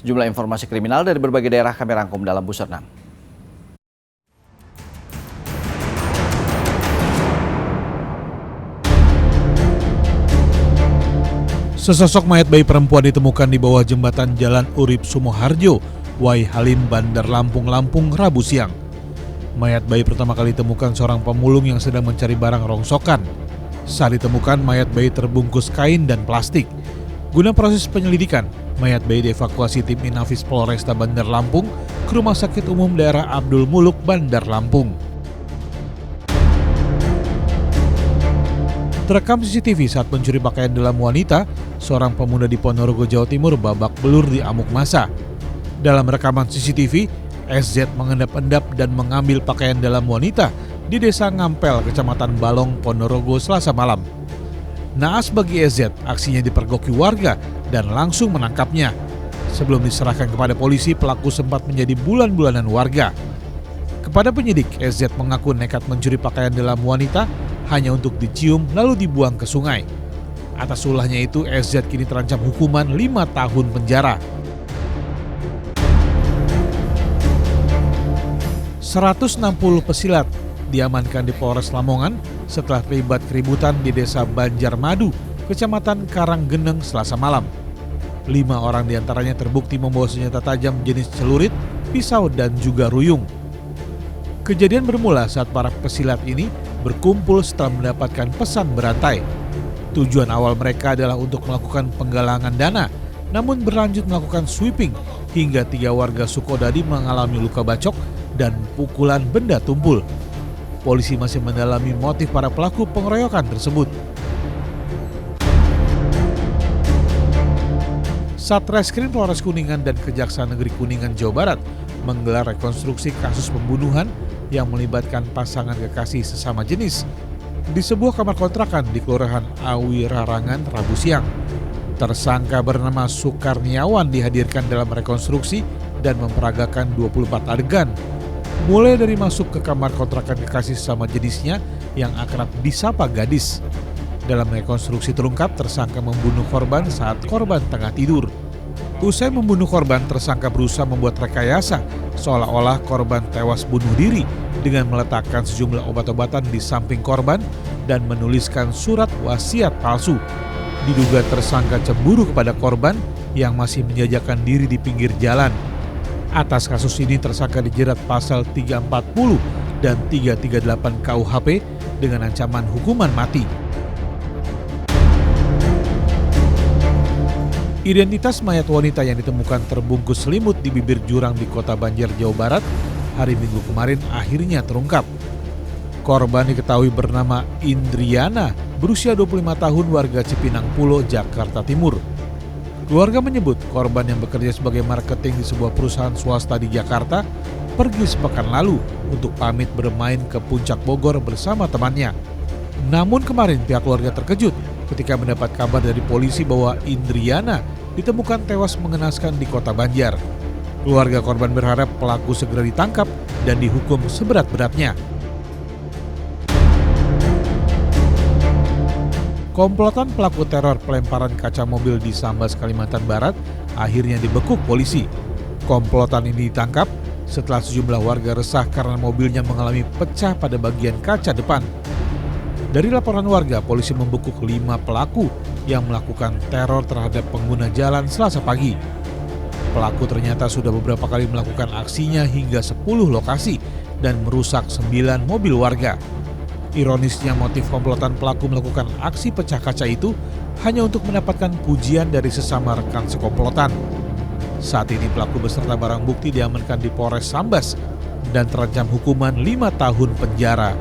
Sejumlah informasi kriminal dari berbagai daerah kami rangkum dalam Buser 6. Sesosok mayat bayi perempuan ditemukan di bawah jembatan Jalan Urip Sumoharjo, Wai Halim, Bandar Lampung, Rabu siang. Mayat bayi pertama kali ditemukan seorang pemulung yang sedang mencari barang rongsokan. Saat ditemukan, mayat bayi terbungkus kain dan plastik. Guna proses penyelidikan, mayat bayi dievakuasi tim Inafis Polresta Bandar Lampung ke Rumah Sakit Umum Daerah Abdul Muluk, Bandar Lampung. Terekam CCTV saat mencuri pakaian dalam wanita, seorang pemuda di Ponorogo, Jawa Timur babak belur di amuk massa. Dalam rekaman CCTV, SZ mengendap-endap dan mengambil pakaian dalam wanita di Desa Ngampel, Kecamatan Balong, Ponorogo, Selasa malam. Naas bagi SZ, aksinya dipergoki warga dan langsung menangkapnya. Sebelum diserahkan kepada polisi, pelaku sempat menjadi bulan-bulanan warga. Kepada penyidik, SZ mengaku nekat mencuri pakaian dalam wanita hanya untuk dicium lalu dibuang ke sungai. Atas ulahnya itu, SZ kini terancam hukuman 5 tahun penjara. 160 pesilat diamankan di Polres Lamongan setelah terlibat keributan di Desa Banjarmadu, Kecamatan Karanggeneng, Selasa malam. 5 orang diantaranya terbukti membawa senjata tajam jenis celurit, pisau, dan juga ruyung. Kejadian bermula saat para pesilat ini berkumpul setelah mendapatkan pesan berantai. Tujuan awal mereka adalah untuk melakukan penggalangan dana, namun berlanjut melakukan sweeping hingga 3 warga Sukodadi mengalami luka bacok dan pukulan benda tumpul. Polisi masih mendalami motif para pelaku pengeroyokan tersebut. Satreskrim Polres Kuningan dan Kejaksaan Negeri Kuningan, Jawa Barat menggelar rekonstruksi kasus pembunuhan yang melibatkan pasangan kekasih sesama jenis di sebuah kamar kontrakan di Kelurahan Awi Rarangan, Rabu siang. Tersangka bernama Sukarniawan dihadirkan dalam rekonstruksi dan memperagakan 24 adegan. Mulai dari masuk ke kamar kontrakan kekasih sesama jenisnya yang akrab disapa Gadis. Dalam rekonstruksi terungkap tersangka membunuh korban saat korban tengah tidur. Usai membunuh korban, tersangka berusaha membuat rekayasa seolah-olah korban tewas bunuh diri dengan meletakkan sejumlah obat-obatan di samping korban dan menuliskan surat wasiat palsu. Diduga tersangka cemburu kepada korban yang masih menjajakan diri di pinggir jalan. Atas kasus ini tersangka dijerat pasal 340 dan 338 KUHP dengan ancaman hukuman mati. Identitas mayat wanita yang ditemukan terbungkus selimut di bibir jurang di Kota Banjar, Jawa Barat hari Minggu kemarin akhirnya terungkap. Korban diketahui bernama Indriana, berusia 25 tahun, warga Cipinang Pulo, Jakarta Timur. Keluarga menyebut korban yang bekerja sebagai marketing di sebuah perusahaan swasta di Jakarta pergi sepekan lalu untuk pamit bermain ke Puncak Bogor bersama temannya. Namun kemarin pihak keluarga terkejut ketika mendapat kabar dari polisi bahwa Indriana ditemukan tewas mengenaskan di Kota Banjar. Keluarga korban berharap pelaku segera ditangkap dan dihukum seberat-beratnya. Komplotan pelaku teror pelemparan kaca mobil di Sambas, Kalimantan Barat akhirnya dibekuk polisi. Komplotan ini ditangkap setelah sejumlah warga resah karena mobilnya mengalami pecah pada bagian kaca depan. Dari laporan warga, polisi membekuk 5 pelaku yang melakukan teror terhadap pengguna jalan Selasa pagi. Pelaku ternyata sudah beberapa kali melakukan aksinya hingga 10 lokasi dan merusak 9 mobil warga. Ironisnya, motif komplotan pelaku melakukan aksi pecah kaca itu hanya untuk mendapatkan pujian dari sesama rekan sekomplotan. Saat ini pelaku beserta barang bukti diamankan di Polres Sambas dan terancam hukuman 5 tahun penjara.